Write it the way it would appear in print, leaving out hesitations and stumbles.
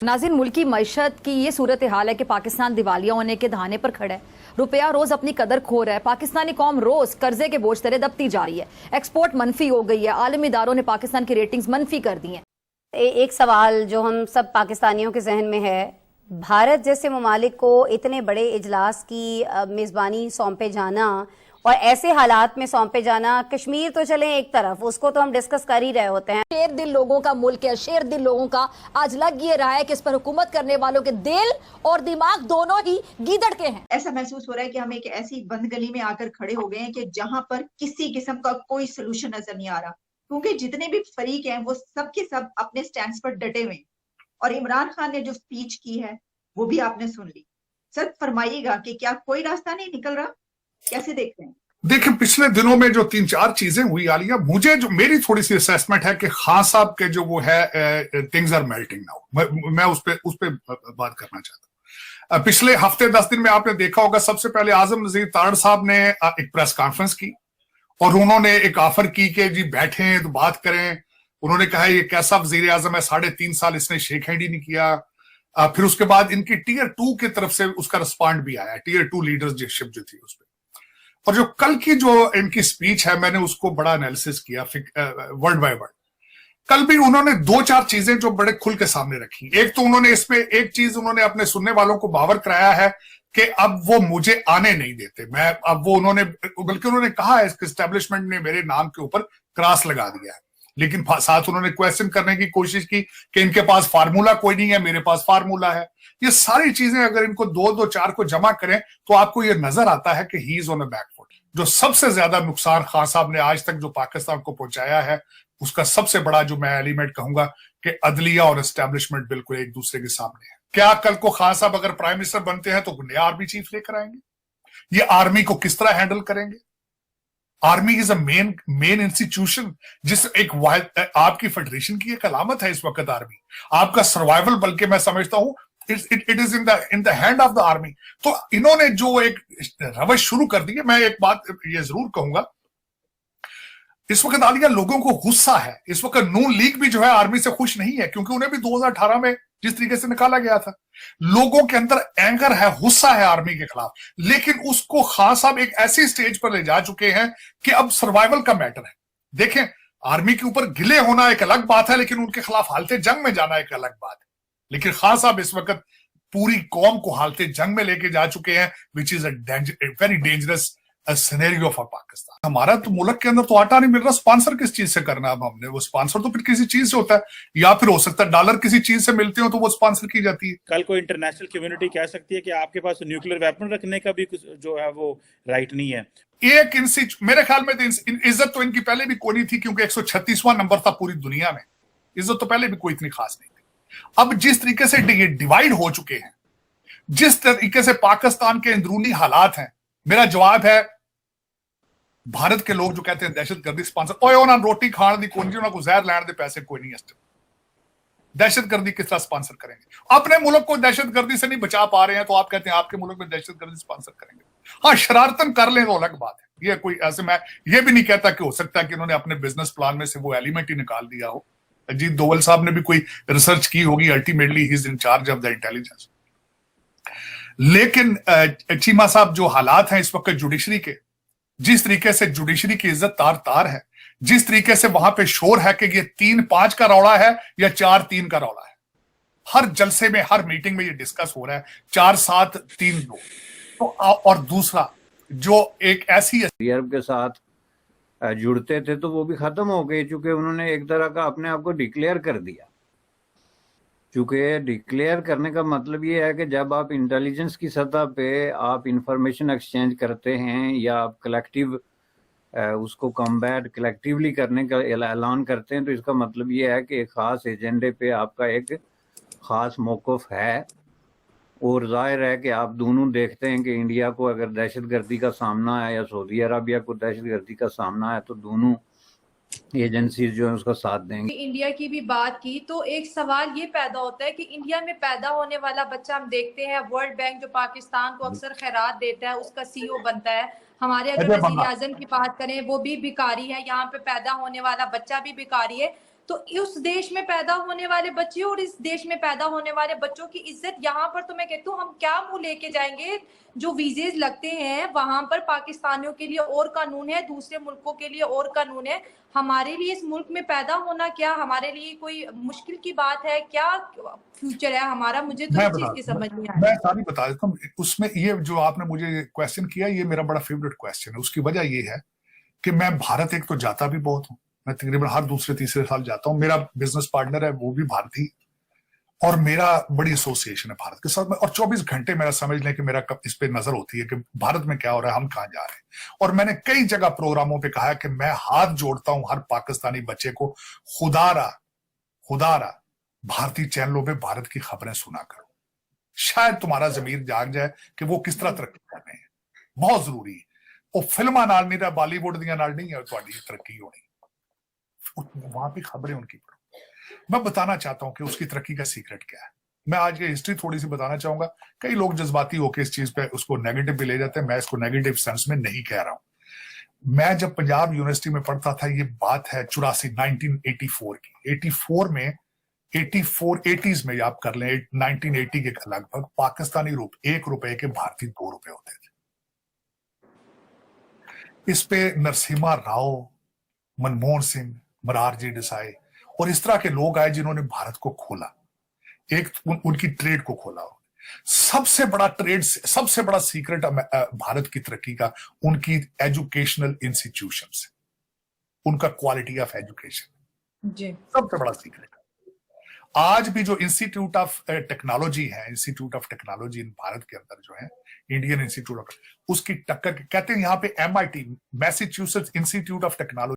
नाज़रीन, मुल्की मईशत की ये सूरत हाल है कि पाकिस्तान दिवालिया होने के दहाने पर खड़ा है। रुपया रोज अपनी कदर खो रहा है। पाकिस्तानी कौम रोज कर्जे के बोझ तले दबती जा रही है। एक्सपोर्ट मनफी हो गई है। आलमी इदारों ने पाकिस्तान की रेटिंग्स मनफी कर दी हैं। एक सवाल जो हम सब पाकिस्तानियों के जहन में है, भारत जैसे ममालिक को इतने बड़े इजलास की मेज़बानी सौंपे जाना और ऐसे हालात में सौंपे जाना, कश्मीर तो चले एक तरफ, उसको तो हम डिस्कस कर ही रहे होते हैं। शेर दिल लोगों का मुल्क है, शेर दिल लोगों का। आज लग ये रहा है कि इस पर हुकूमत करने वालों के दिल और दिमाग दोनों ही गीदड़ के हैं। ऐसा महसूस हो रहा है कि हम एक ऐसी बंद गली में आकर खड़े हो गए हैं कि जहां पर किसी किस्म का कोई सोल्यूशन नजर नहीं आ रहा, क्योंकि जितने भी फरीक हैं वो सब के सब अपने स्टैंड पर डटे हुए हैं। और इमरान खान ने जो स्पीच की है वो भी आपने सुन ली। सर फरमाइएगा कि क्या कोई रास्ता नहीं निकल रहा? कैसे देख रहे हैं? देखिए, पिछले दिनों में जो 3-4 चीजें हुई आलिया, मुझे जो मेरी थोड़ी सी असेसमेंट है कि खान साहब के जो वो है थिंग्स आर मेल्टिंग नाउ। मैं उस पे बात करना चाहता हूं। पिछले हफ्ते 10 दिन में आपने देखा होगा, सबसे पहले आजम नजीर तारड़ साहब ने एक प्रेस कॉन्फ्रेंस की और उन्होंने एक ऑफर की कि जी बैठे तो बात करें। उन्होंने कहा ये कैसा वजीर आजम है, 3.5 साल इसने शेक हैंड ही नहीं किया। फिर उसके बाद इनकी टीयर 2 की तरफ से उसका रिस्पॉन्ड भी आया, टीयर 2 लीडरशिप जो थी उस पर। और जो कल की जो इनकी स्पीच है, मैंने उसको बड़ा एनालिसिस किया वर्ड बाय वर्ड। कल भी उन्होंने 2-4 चीजें जो बड़े खुल के सामने रखी। एक तो उन्होंने इसमें एक चीज उन्होंने अपने सुनने वालों को बावर कराया है कि अब वो मुझे आने नहीं देते। बल्कि उन्होंने कहा है कि एस्टेब्लिशमेंट ने मेरे नाम के ऊपर क्रॉस लगा दिया है, लेकिन साथ उन्होंने क्वेश्चन करने की कोशिश की कि इनके पास फार्मूला कोई नहीं है, मेरे पास फार्मूला है। ये सारी चीजें अगर इनको 2-2-4 को जमा करें तो आपको ये नजर आता है कि he is on a back foot. जो सबसे ज्यादा नुकसान खान साहब ने आज तक जो पाकिस्तान को पहुंचाया है, उसका सबसे बड़ा जो मैं एलिमेंट कहूंगा कि अदलिया और एस्टेब्लिशमेंट बिल्कुल एक दूसरे के सामने है। क्या कल को खान साहब अगर प्राइम मिनिस्टर बनते हैं तो नया आर्मी चीफ लेकर आएंगे? ये आर्मी को किस तरह हैंडल करेंगे? Army is a main institution, जिस एक आपकी फेडरेशन की एक अलामत है इस वक्त आर्मी। आपका सर्वाइवल, बल्कि मैं समझता हूं it is in the hand of the army. तो इन्होंने जो एक रवश शुरू कर दी है, मैं एक बात ये जरूर कहूंगा, इस वक्त आलिया लोगों को गुस्सा है। इस वक्त नून लीग भी जो है आर्मी से खुश नहीं है, क्योंकि उन्हें भी 2018 में जिस तरीके से निकाला गया था, लोगों के अंदर एंगर है, गुस्सा है आर्मी के खिलाफ। लेकिन उसको खान साहब एक ऐसी स्टेज पर ले जा चुके हैं कि अब सर्वाइवल का मैटर है। देखें, आर्मी के ऊपर गिले होना एक अलग बात है, लेकिन उनके खिलाफ हालते जंग में जाना एक अलग बात है। लेकिन खान साहब इस वक्त पूरी कौम को हालते जंग में लेके जा चुके हैं, which is a very dangerous scenario for Pakistan. हमारा तो मुल्क के अंदर तो आटा नहीं मिल रहा, स्पॉन्सर किस चीज से करना? अब हमने वो स्पॉन्सर तो फिर किसी चीज से होता है, या फिर हो सकता है डॉलर किसी चीज से मिलते हो तो वो स्पॉन्सर की जाती है। कल को इंटरनेशनल कम्युनिटी कह सकती है कि आपके पास न्यूक्लियर वेपन रखने का भी कुछ जो है वो राइट नहीं है। एक मेरे ख्याल में इज्जत तो इनकी पहले भी कोई नहीं थी, क्योंकि 136वां नंबर था पूरी दुनिया में। इज्जत तो पहले भी कोई इतनी खास नहीं थी। अब जिस तरीके से ये डिवाइड हो चुके हैं, जिस तरीके से पाकिस्तान के अंदरूनी हालात हैं, मेरा जवाब है भारत के लोग जो कहते हैं दहशतगर्दी स्पॉन्सर, रोटी खाने दी कोई नहीं, उन्होंने जहर लैंड दे पैसे कोई नहीं। दहशतगर्दी किस तरह स्पॉन्सर करेंगे? अपने मुल्क को दहशतगर्दी से नहीं बचा पा रहे हैं तो आप कहते हैं आपके मुल्क में दहशतगर्दी स्पॉन्सर करेंगे। हाँ, शरारतन कर लें तो अलग बात है। ये कोई ऐसे, मैं ये भी नहीं कहता कि हो सकता है कि उन्होंने अपने बिजनेस प्लान में से वो एलिमेंट ही निकाल दिया हो। अजीत दोवल साहब ने भी कोई रिसर्च की होगी, ultimately he is in charge of the intelligence. लेकिन चीमा साहब, जो हालात हैं इस वक्त जुडिशरी के, जिस तरीके से जुडिशरी की इज्जत तार तार है, जिस तरीके से वहां पे शोर है कि ये 3-5 का रौला है या 4-3 का रौला है, हर जलसे में, हर मीटिंग में ये डिस्कस हो रहा है 4-7-3-2। तो और दूसरा जो एक ऐसी अरब के साथ जुड़ते थे तो वो भी खत्म हो गए, चूंकि उन्होंने एक तरह का अपने आप को डिक्लेयर कर दिया। चूंकि डिक्लेयर करने का मतलब ये है कि जब आप इंटेलिजेंस की सतह पे आप इंफॉर्मेशन एक्सचेंज करते हैं या आप कलेक्टिव उसको कॉम्बैट कलेक्टिवली करने का ऐलान करते हैं, तो इसका मतलब ये है कि एक ख़ास एजेंडे पे आपका एक ख़ास मौक़िफ़ है। और जाहिर है कि आप दोनों देखते हैं कि इंडिया को अगर दहशतगर्दी का सामना है या सऊदी अरबिया को दहशतगर्दी का सामना है तो दोनों एजेंसीज जो है उसका साथ देंगे। इंडिया की भी बात की तो एक सवाल ये पैदा होता है कि इंडिया में पैदा होने वाला बच्चा, हम देखते हैं वर्ल्ड बैंक जो पाकिस्तान को अक्सर खैरात देता है उसका सीईओ बनता है। हमारे अगर वजीर आजम की बात करें वो भी भिखारी है, यहाँ पे पैदा होने वाला बच्चा भी भिखारी है। तो उस देश में पैदा होने वाले बच्चे और इस देश में पैदा होने वाले बच्चों की इज्जत यहाँ पर तो मैं कहती हूँ हम क्या मुंह लेके जाएंगे। जो वीजेज लगते हैं वहां पर पाकिस्तानियों के लिए और कानून है, दूसरे मुल्कों के लिए और कानून है। हमारे लिए इस मुल्क में पैदा होना क्या हमारे लिए कोई मुश्किल की बात है? क्या फ्यूचर है हमारा? मुझे तो इस चीज की समझ नहीं आई। मैं सारी बता देता हूँ। उसमें ये जो आपने मुझे क्वेश्चन किया, ये मेरा बड़ा फेवरेट क्वेश्चन है। उसकी वजह ये है कि मैं भारत एक तो जाता भी बहुत हूँ, मैं तकरीबन हर दूसरे तीसरे साल जाता हूँ। मेरा बिजनेस पार्टनर है वो भी भारतीय, और मेरा बड़ी एसोसिएशन है भारत के साथ में, और 24 घंटे मेरा समझ लें कि मेरा इस पे नजर होती है कि भारत में क्या हो रहा है, हम कहाँ जा रहे हैं। और मैंने कई जगह प्रोग्रामों पे कहा है कि मैं हाथ जोड़ता हूं हर पाकिस्तानी बच्चे को, खुदारा भारतीय चैनलों पे भारत की खबरें सुना करो, शायद तुम्हारा जमीर जाग जाए कि वो किस तरह तरक्की कर रहे हैं। बहुत जरूरी है। वो फिल्मां नाल नहीं रहा, बॉलीवुड दियां नाल नहीं है तुम्हारी तरक्की होनी, वहां भी खबरें उनकी पढ़ो। मैं बताना चाहता हूं कि उसकी तरक्की का सीक्रेट क्या है। मैं आज की हिस्ट्री थोड़ी सी बताना चाहूंगा। कई लोग जज्बाती होकर इस चीज पे उसको नेगेटिव भी ले जाते हैं, मैं इसको नेगेटिव सेंस में नहीं कह रहा हूं। मैं जब पंजाब यूनिवर्सिटी में पढ़ता था, ये बात है 1984 की। 84 में 80s में आप कर लें, 1980 के लगभग पाकिस्तानी ₹1 के भारतीय ₹2 होते थे। इस पे नरसिम्हा राव, मनमोहन सिंह, मोरारजी देसाई और इस तरह के लोग आए जिन्होंने भारत को खोला, उनकी ट्रेड को खोला। सबसे बड़ा सीक्रेट भारत की तरक्की का उनकी एजुकेशनल इंस्टीट्यूशन से, उनका क्वालिटी ऑफ एजुकेशन जी सबसे बड़ा सीक्रेट। आज भी जो इंस्टीट्यूट ऑफ टेक्नोलॉजी है, इंस्टीट्यूट ऑफ टेक्नोलॉजी भारत के अंदर जो है, इंडियन इंस्टीट्यूट ऑफ, उसकी टक्कर कहते हैं यहाँ पे MIT, Massachusetts institute of technology